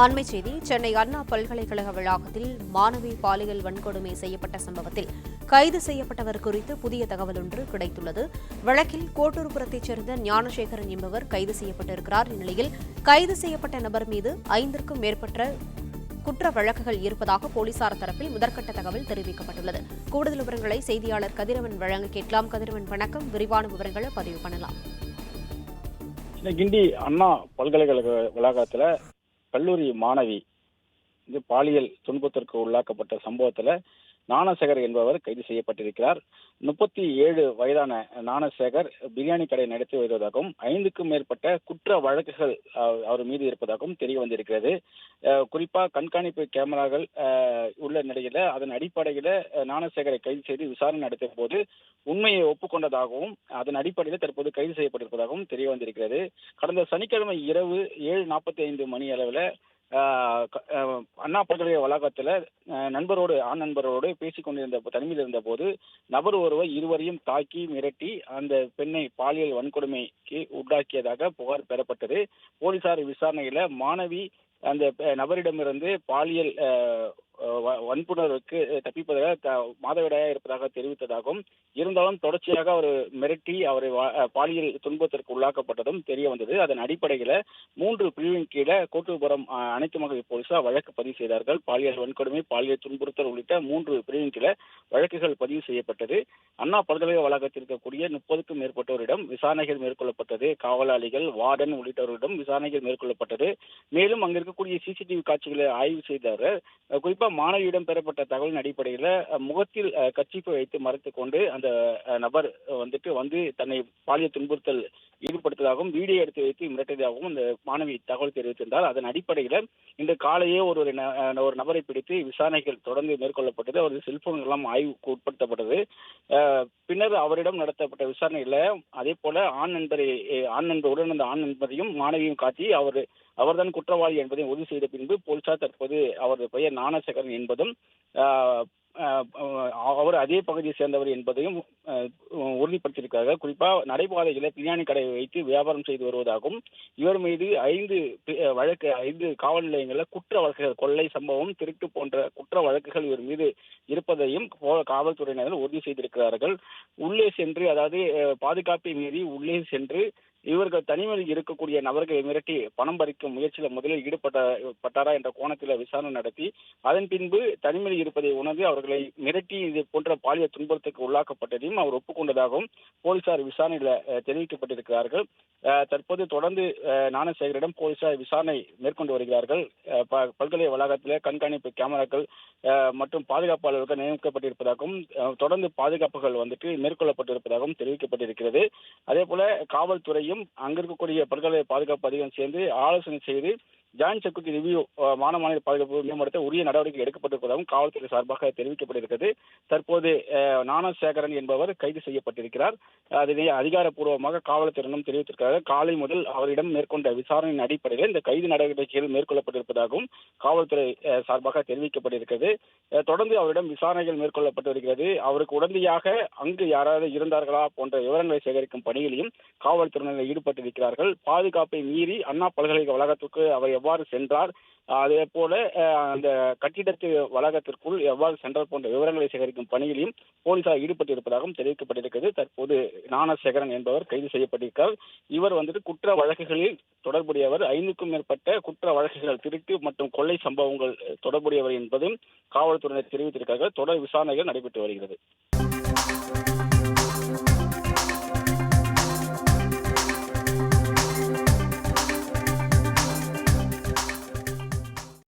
அண்மை செய்தி சென்னை அண்ணா பல்கலைக்கழக வளாகத்தில் மாணவி பாலியல் வன்கொடுமை செய்யப்பட்ட சம்பவத்தில் கைது செய்யப்பட்டவர் குறித்து புதிய தகவல் ஒன்று கிடைத்துள்ளது. வழக்கில் கோட்டூர்புரத்தைச் சேர்ந்த ஞானசேகரன் என்பவர் கைது செய்யப்பட்டிருக்கிறார். இந்நிலையில் கைது செய்யப்பட்ட நபர் மீது 5க்கும் மேற்பட்ட குற்ற வழக்குகள் இருப்பதாக போலீசார் தரப்பில் முதற்கட்ட தகவல் தெரிவிக்கப்பட்டுள்ளது. கூடுதல் விவரங்களை செய்தியாளர் கதிரவன் வழங்க கேட்கலாம். கதிரவன் வணக்கம், விரிவான விவரங்களை பதிவு பண்ணலாம். கிண்டி அண்ணா பல்கலைக்கழக வளாகத்துல கல்லூரி மாணவி பாலியல் துன்பத்திற்கு உள்ளாக்கப்பட்ட சம்பவத்துல ஞானசேகர் என்பவர் கைது செய்யப்பட்டிருக்கிறார். 37 வயதான ஞானசேகர் பிரியாணி கடை நடத்தி வருவதாகவும் 5க்கும் மேற்பட்ட குற்ற வழக்குகள் அவர் மீது இருப்பதாகவும் தெரிய வந்திருக்கிறது. குறிப்பா கண்காணிப்பு கேமராக்கள் உள்ள நிலையில அதன் அடிப்படையில ஞானசேகரை கைது செய்து விசாரணை நடத்திய போது உண்மையை ஒப்புக்கொண்டதாகவும் அதன் அடிப்படையில் தற்போது கைது செய்யப்பட்டிருப்பதாகவும் தெரிய வந்திருக்கிறது. கடந்த சனிக்கிழமை இரவு 7:45 மணி அளவில் அண்ணா பல்கலைக்கழக வளாகத்துல ஆண் நண்பரோடு பேசிக் கொண்டிருந்த தனிமையில் இருந்த போது நபர் ஒருவர் இருவரையும் தாக்கி மிரட்டி அந்த பெண்ணை பாலியல் வன்கொடுமைக்கு உண்டாக்கியதாக புகார் பெறப்பட்டது. போலீசார் விசாரணையில மாணவி அந்த நபரிடமிருந்து பாலியல் வன்புணர்வுக்கு தப்பிப்பதாக மாதவிடாயாக இருப்பதாக தெரிவித்ததாகவும் இருந்தாலும் தொடர்ச்சியாக அவர் மிரட்டி அவரை பாலியல் துன்பத்திற்கு உள்ளாக்கப்பட்டதும் தெரிய வந்தது. அதன் அடிப்படையில 3 பிரிவின் கீழே கோட்டூர்புரம் அனைத்து மகளிர் போலீசார் வழக்கு பதிவு செய்தார்கள். பாலியல் வன்கொடுமை, பாலியல் துன்புறுத்தல் உள்ளிட்ட 3 பிரிவின் கீழே வழக்குகள் பதிவு செய்யப்பட்டது. அண்ணா பல்கலைக்கழக வளாகத்தில் இருக்கக்கூடிய 30க்கும் மேற்பட்டோரிடம் விசாரணைகள் மேற்கொள்ளப்பட்டது. காவலாளிகள், வார்டன் உள்ளிட்டவர்களிடம் விசாரணைகள் மேற்கொள்ளப்பட்டது. மேலும் அங்க இருக்கக்கூடிய சிசிடிவி காட்சிகளை ஆய்வு செய்தார்கள். குறிப்பா மாணவியிடம் பெறப்பட்ட தகவலின் அடிப்படையில் முகத்தில் கர்ச்சீப்பை வைத்து மறைத்துக் கொண்டு அந்த நபர் வந்து தன்னை பாலியல் துன்புறுத்தல் ஈடுபடுத்ததாகவும் வீடியோ எடுத்து வைத்து மிரட்டியதாகவும் அந்த மாணவி தகவல் தெரிவித்திருந்தார். அதன் அடிப்படையில் இன்று காலையே ஒரு நபரை பிடித்து விசாரணைகள் தொடர்ந்து மேற்கொள்ளப்பட்டது. அவரது செல்போன் எல்லாம் ஆய்வுக்கு உட்படுத்தப்பட்டது. பின்னர் அவரிடம் நடத்தப்பட்ட விசாரணையில அதே போல ஆண் நண்பருடன் அந்த ஆண் நண்பரையும் மாணவியும் காட்டி அவர்தான் குற்றவாளி என்பதை உறுதி செய்த பின்பு போலீசார் தற்போது அவரது பெயர் ஞானசேகரன் என்பதும் அவர் அதே பகுதியை சேர்ந்தவர் என்பதையும் உறுதிப்படுத்தியிருக்கிறார்கள். குறிப்பா நடைபாதைகளை பிரியாணி கடை வைத்து வியாபாரம் செய்து வருவதாகவும் இவர் மீது 5 காவல் நிலையங்களில் குற்ற வழக்குகள், கொள்ளை சம்பவம், திருட்டு போன்ற குற்ற வழக்குகள் இவர் மீது இருப்பதையும் காவல்துறையினர் உறுதி செய்திருக்கிறார்கள். உள்ளே சென்று, அதாவது பாதுகாப்பை மீறி உள்ளே சென்று இவர்கள் தனிமையில் இருக்கக்கூடிய நபர்களை மிரட்டி பணம் பறிக்கும் முயற்சியில் முதலில் ஈடுபட்டாரா என்ற கோணத்தில் விசாரணை நடத்தி அதன் பின்பு தனிமையில் இருப்பதை உணர்ந்து அவர்களை மிரட்டி இது போன்ற பாலியல் துன்பத்துக்கு உள்ளாக்கப்பட்டதையும் அவர் ஒப்புக்கொண்டதாகவும் போலீசார் விசாரணையில் தெரிவிக்கப்பட்டிருக்கிறார்கள். தற்போது தொடர்ந்து ஞானசேகரிடம் போலீசார் விசாரணை மேற்கொண்டு வருகிறார்கள். பல்கலை வளாகத்தில் கண்காணிப்பு கேமராக்கள் மற்றும் பாதுகாப்பாளர்கள் நியமிக்கப்பட்டிருப்பதாகவும் தொடர்ந்து பாதுகாப்புகள் மேற்கொள்ளப்பட்டிருப்பதாகவும் தெரிவிக்கப்பட்டிருக்கிறது. அதே போல காவல்துறையும் அங்கிருக்கக்கூடிய பல்கலை பாதுகாப்பு அதிகாரிகள் சேர்ந்து ஆலோசனை செய்து ஜாயிண்ட் செக்யூரிட்டி ரிவ்யூ மாநில பாதுகாப்பு மேம்படுத்த உரிய நடவடிக்கை எடுக்கப்பட்டிருப்பதாகவும் காவல்துறை சார்பாக தெரிவிக்கப்பட்டிருக்கிறது. தற்போது ஞானசேகரன் என்பவர் கைது செய்யப்பட்டிருக்கிறார். அதனை அதிகாரப்பூர்வமாக காவல்துறையிடம் தெரிவித்திருக்கிறார்கள். காலை முதல் அவரிடம் மேற்கொண்ட விசாரணையின் அடிப்படையில் இந்த கைது நடவடிக்கைகள் மேற்கொள்ளப்பட்டிருப்பதாகவும் காவல்துறை சார்பாக தெரிவிக்கப்பட்டிருக்கிறது. தொடர்ந்து அவரிடம் விசாரணைகள் மேற்கொள்ளப்பட்டு வருகிறது. அவருக்கு உடனடியாக அங்கு யாராவது இருந்தார்களா போன்ற விவரங்களை சேகரிக்கும் பணியிலையும் காவல்துறையினர் ஈடுபட்டிருக்கிறார்கள். பாதுகாப்பை மீறி அண்ணா பல்கலைக்கழக வளாகத்துக்கு அவர் எவ்வாறு சென்றார், அதே போல அந்த கட்டிடத்து வளாகத்திற்குள் எவ்வாறு சென்றார் போன்ற விவரங்களை சேகரிக்கும் பணியிலும் போலீசார் ஈடுபட்டிருப்பதாகவும் தெரிவிக்கப்பட்டிருக்கிறது. தற்போது ஞானசேகரன் என்பவர் கைது செய்யப்பட்டிருக்கிறார். இவர் குற்ற வழக்குகளில் தொடர்புடையவர். 5க்கும் மேற்பட்ட குற்ற வழக்குகள், திருட்டு மற்றும் கொள்ளை சம்பவங்கள் தொடர்புடையவர் என்பதும் காவல்துறையினர் தெரிவித்திருக்கிறார்கள். தொடர் விசாரணைகள் நடைபெற்று வருகிறது.